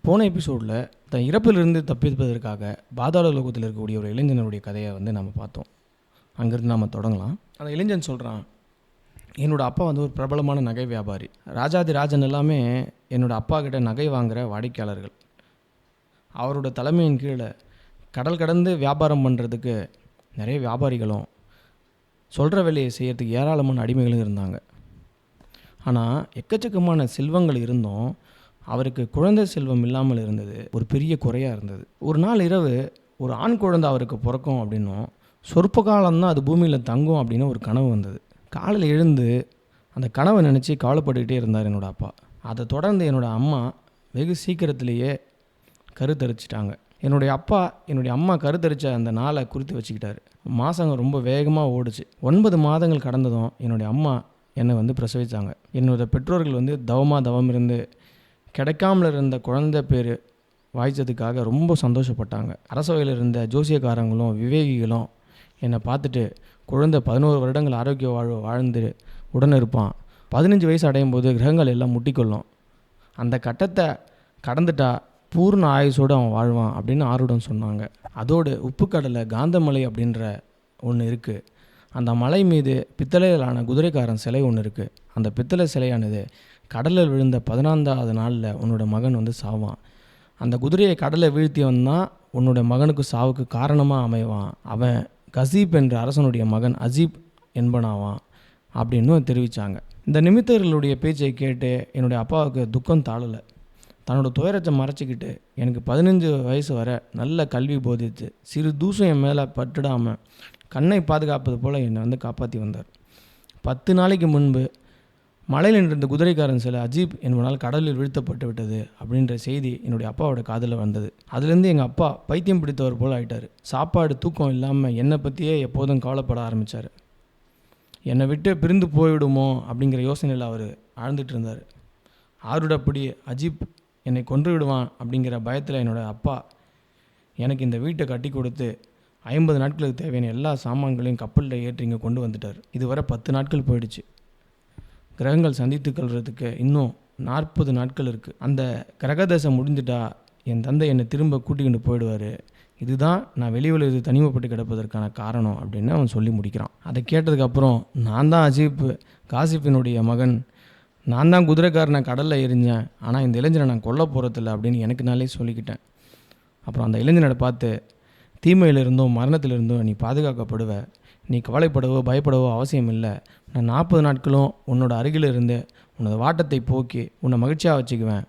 போன எபிசோடில் தன் இறப்பிலிருந்து தப்பிப்பதற்காக பாதாள லோகத்தில் இருக்கக்கூடிய ஒரு இளைஞனுடைய கதையை நம்ம பார்த்தோம். அங்கேருந்து நாம் தொடங்கலாம். அந்த இளைஞன் சொல்கிறான், என்னோடய அப்பா ஒரு பிரபலமான நகை வியாபாரி. ராஜாதி ராஜன் எல்லாமே என்னோடய அப்பா கிட்ட நகை வாங்குகிற வாடிக்கையாளர்கள். அவரோட தலைமையின் கீழே கடல் கடந்து வியாபாரம் பண்ணுறதுக்கு நிறைய வியாபாரிகளும் சொல்கிற வேலையை செய்கிறதுக்கு ஏராளமான அடிமைகளும் இருந்தாங்க. ஆனால் எக்கச்சக்கமான செல்வங்கள் இருந்தும் அவருக்கு குழந்தை செல்வம் இல்லாமல் இருந்தது ஒரு பெரிய குறையாக இருந்தது. ஒரு நாள் இரவு ஒரு ஆண் குழந்தை அவருக்கு பிறக்கும் அப்படின்னும் சொற்ப காலம்தான் அது பூமியில் தங்கும் அப்படின்னு ஒரு கனவு வந்தது. காலையில் எழுந்து அந்த கனவை நினச்சி கவலைப்பட்டுக்கிட்டே இருந்தார் என்னோடய அப்பா. அதை தொடர்ந்து என்னோடய அம்மா வெகு சீக்கிரத்திலேயே கருத்தரிச்சிட்டாங்க. என்னுடைய அம்மா கருத்தரித்த அந்த நாளை குறித்து வச்சுக்கிட்டாரு. மாதங்க ரொம்ப வேகமாக ஓடிச்சு. 9 மாதங்கள் கடந்ததும் என்னுடைய அம்மா என்னை பிரசவித்தாங்க. என்னோடய பெற்றோர்கள் தவம் இருந்து கிடைக்காமல் இருந்த குழந்தை பேர் வாய்ச்சதுக்காக ரொம்ப சந்தோஷப்பட்டாங்க. அரசவையில் இருந்த ஜோசியக்காரங்களும் விவேகிகளும் என்னை பார்த்துட்டு, குழந்தை 11 வருடங்கள் ஆரோக்கிய வாழ்ந்து உடன் இருப்பான், 15 வயசு அடையும் போது கிரகங்கள் எல்லாம் முட்டிக்கொள்ளும், அந்த கட்டத்தை கடந்துட்டா பூர்ண ஆயுசோடு அவன் வாழ்வான் அப்படின்னு ஆர்வம் சொன்னாங்க. அதோடு உப்புக்கடலை காந்தமலை அப்படின்ற ஒன்று இருக்குது. அந்த மலை மீது பித்தளையிலான குதிரைக்காரன் சிலை ஒன்று இருக்குது. அந்த பித்தளை சிலையானது கடலில் விழுந்த 14வது நாளில் உன்னோட மகன் சாவான். அந்த குதிரையை கடலில் வீழ்த்தியவன் தான் உன்னோட மகனுக்கு சாவுக்கு காரணமாக அமைவான். அவன் கசீப் என்ற அரசனுடைய மகன் அஜீப் என்பனாவான் அப்படின்னு தெரிவித்தாங்க. இந்த நிமித்தர்களுடைய பேச்சை கேட்டு என்னுடைய அப்பாவுக்கு துக்கம் தாழலை. தன்னோட துயரத்தை மறைச்சிக்கிட்டு எனக்கு 15 வயசு வரை நல்ல கல்வி போதித்து சிறு தூசம் என் மேலே பட்டுடாமல் கண்ணை பாதுகாப்பது போல் என்னை காப்பாற்றி வந்தார். 10 நாளைக்கு முன்பு மலையில் நின்ற குதிரைக்காரன் சில அஜீப் என்பனால் கடலில் வீழ்த்தப்பட்டு விட்டது அப்படின்ற செய்தி என்னுடைய அப்பாவோட காதில் வந்தது. அதுலேருந்து எங்கள் அப்பா பைத்தியம் பிடித்தவர் போல் ஆகிட்டார். சாப்பாடு தூக்கம் இல்லாமல் என்னை பற்றியே எப்போதும் கவலைப்பட ஆரம்பித்தார். என்னை விட்டு பிரிந்து போய்விடுமோ அப்படிங்கிற யோசனையில் அவர் ஆழ்ந்துட்டு இருந்தார். ஆருடப்படி அஜீப் என்னை கொன்று விடுவான் அப்படிங்கிற பயத்தில் என்னோடய அப்பா எனக்கு இந்த வீட்டை கட்டி கொடுத்து 50 நாட்களுக்கு தேவையான எல்லா சாமான்களையும் கப்பலில் ஏற்றி இங்கே கொண்டு வந்துட்டார். இதுவரை 10 நாட்கள் போயிடுச்சு. கிரகங்கள் சந்தித்து கொள்வதுக்கு இன்னும் 40 நாட்கள் இருக்குது. அந்த கிரகதசை முடிஞ்சிட்டா என் தந்தை என்னை திரும்ப கூட்டிக்கிட்டு போயிடுவார். இதுதான் நான் வெளியுலகத்தில் தனிமைப்பட்டு கிடப்பதற்கான காரணம் அப்படின்னு அவன் சொல்லி முடிக்கிறான். அதை கேட்டதுக்கப்புறம், நான் தான் அஜீப் காசிப்பினுடைய மகன், நான் தான் குதிரைக்காரனை கடலில் எரிஞ்சேன், ஆனால் இந்த இளைஞனை நான் கொல்ல போகிறதில்ல அப்படின்னு எனக்கு நாளே சொல்லிக்கிட்டேன். அப்புறம் அந்த இளைஞனை பார்த்து, தீமையிலிருந்தும் மரணத்திலிருந்தும் நீ பாதுகாக்கப்படுவ, நீ கவலைப்படவோ பயப்படவோ அவசியம் இல்லை, நான் 40 நாட்களும் உன்னோட அருகில் இருந்து உன்னோட வாட்டத்தை போக்கி உன்னை மகிழ்ச்சியாக வச்சுக்குவேன்,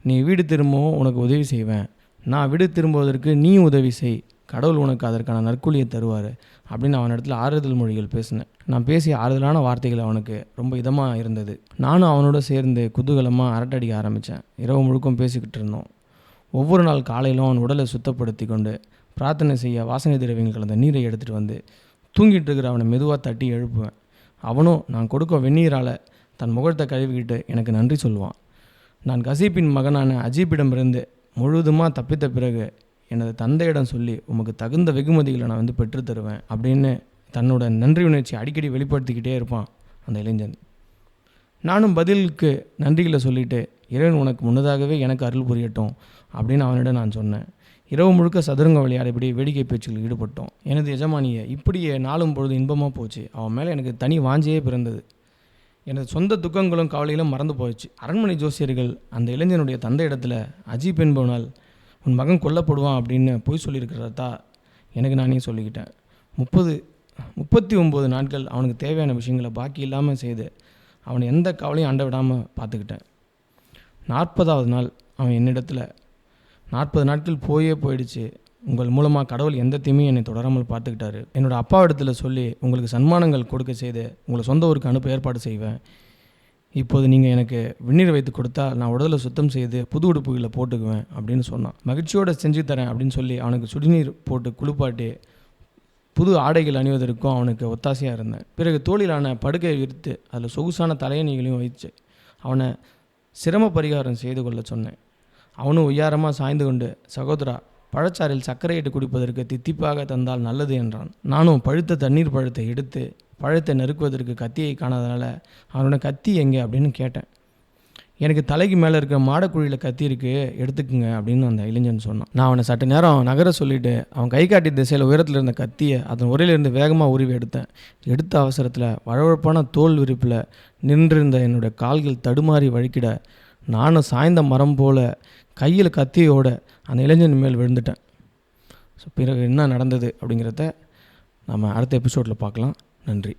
நீ வீடு திரும்பவும் உனக்கு உதவி செய்வேன், நான் வீடு திரும்புவதற்கு நீ உதவி செய், கடவுள் உனக்கு அதற்கான நற்கூலியை தருவார் அப்படின்னு அவனிடத்தில் ஆறுதல் மொழிகள் பேசினேன். நான் பேசிய ஆறுதலான வார்த்தைகள் அவனுக்கு ரொம்ப இதமாக இருந்தது. நானும் அவனோட சேர்ந்து குதூகலமாக அரட்டடிக்க ஆரம்பித்தேன். இரவு முழுக்கும் பேசிக்கிட்டு இருந்தோம். ஒவ்வொரு நாள் காலையிலும் அவன் உடலை சுத்தப்படுத்தி கொண்டு பிரார்த்தனை செய்ய வாசனை திரவியங்கள் கலந்த நீரை எடுத்துகிட்டு வந்து தூங்கிட்டு இருக்கிற அவனை மெதுவாக தட்டி எழுப்புவேன். அவனும் நான் கொடுக்க வெந்நீரால் தன் முகத்தை கழுவிக்கிட்டு எனக்கு நன்றி சொல்லுவான். நான் கசீப்பின் மகனான அஜீப்பிடமிருந்து முழுவதுமாக தப்பித்த பிறகு எனது தந்தையிடம் சொல்லி உமக்கு தகுந்த வெகுமதிகளை நான் பெற்றுத்தருவேன் அப்படின்னு தன்னோட நன்றி உணர்ச்சி அடிக்கடி வெளிப்படுத்திக்கிட்டே இருப்பான் அந்த இளைஞன். நானும் பதிலுக்கு நன்றிகளை சொல்லிவிட்டு, இறைவன் உனக்கு முன்னதாகவே எனக்கு அருள் புரியட்டும் அப்படின்னு அவனிடம் நான் சொன்னேன். இரவு முழுக்க சதுரங்க விளையாடப்படி வேடிக்கை பேச்சுகளில் ஈடுபட்டோம். எனது எஜமானியை இப்படியே நாளும் பொழுது இன்பமாக போச்சு. அவன் மேலே எனக்கு தனி வாஞ்சியே பிறந்தது. எனது சொந்த துக்கங்களும் கவலையிலும் மறந்து போயிடுச்சு. அரண்மனை ஜோசியர்கள் அந்த இளைஞனுடைய தந்தை இடத்துல அஜீப் என்பவனால் உன் மகன் கொல்லப்படுவான் அப்படின்னு பொய் சொல்லியிருக்கிறதா எனக்கு நானே சொல்லிக்கிட்டேன். 39 நாட்கள் அவனுக்கு தேவையான விஷயங்களை பாக்கி இல்லாமல் செய்து அவனை எந்த கவலையும் அண்ட விடாமல் பார்த்துக்கிட்டேன். 40வது நாள் அவன் என்னிடத்தில் 40 நாட்கள் போயிடுச்சு, உங்கள் மூலமாக கடவுள் எந்த தீமையும் என்னை தொடராமல் பார்த்துக்கிட்டாரு, என்னோடய அப்பா இடத்துல சொல்லி உங்களுக்கு சன்மானங்கள் கொடுக்க செய்து உங்களை சொந்த ஊருக்கு அனுப்ப ஏற்பாடு செய்வேன், இப்போது நீங்கள் எனக்கு வெந்நீர் வைத்து கொடுத்தா நான் உடலை சுத்தம் செய்து புது உடுப்புகளை போட்டுக்குவேன் அப்படின்னு சொன்னான். மகிழ்ச்சியோடு செஞ்சு தரேன் அப்படின்னு சொல்லி அவனுக்கு சுடுநீர் போட்டு குளிப்பாட்டி புது ஆடைகள் அணிவதற்கும் அவனுக்கு ஒத்தாசையாக இருந்தேன். பிறகு தோளிலான படுக்கையை விரித்து அதில் சொகுசான தலையணிகளையும் வைச்சு அவனை சிரம பரிகாரம் செய்து கொள்ள சொன்னேன். அவனும் உயரமாக சாய்ந்து கொண்டு, சகோதரா, பழச்சாறில் சர்க்கரையிட்டு குடிப்பதற்கு தித்திப்பாக தந்தால் நல்லது என்றான். நானும் பழுத்த தண்ணீர் பழத்தை எடுத்து பழத்தை நறுக்குவதற்கு கத்தியை காணாதனால அவனோட கத்தி எங்கே அப்படின்னு கேட்டேன். எனக்கு தலைக்கு மேலே இருக்க மாடக்குழியில் கத்தி இருக்கு, எடுத்துக்குங்க அப்படின்னு அந்த இளைஞன் சொன்னான். நான் அவனை சற்று நேரம் நகர சொல்லிவிட்டு அவன் கை காட்டி திசையில் உயரத்தில் இருந்த கத்தியை அதன் உரையிலிருந்து வேகமாக உருவி எடுத்தேன். எடுத்த அவசரத்தில் வழவழப்பான தோல் விரிப்பில் நின்றிருந்த என்னுடைய கால்கள் தடுமாறி வழுக்கிட நானும் சாய்ந்த மரம் போல் கையில் கத்தியோட அந்த இளைஞன் மேல் விழுந்துட்டேன். ஸோ பிறகு என்ன நடந்தது அப்படிங்கிறத நம்ம அடுத்த எபிசோடில் பார்க்கலாம். நன்றி.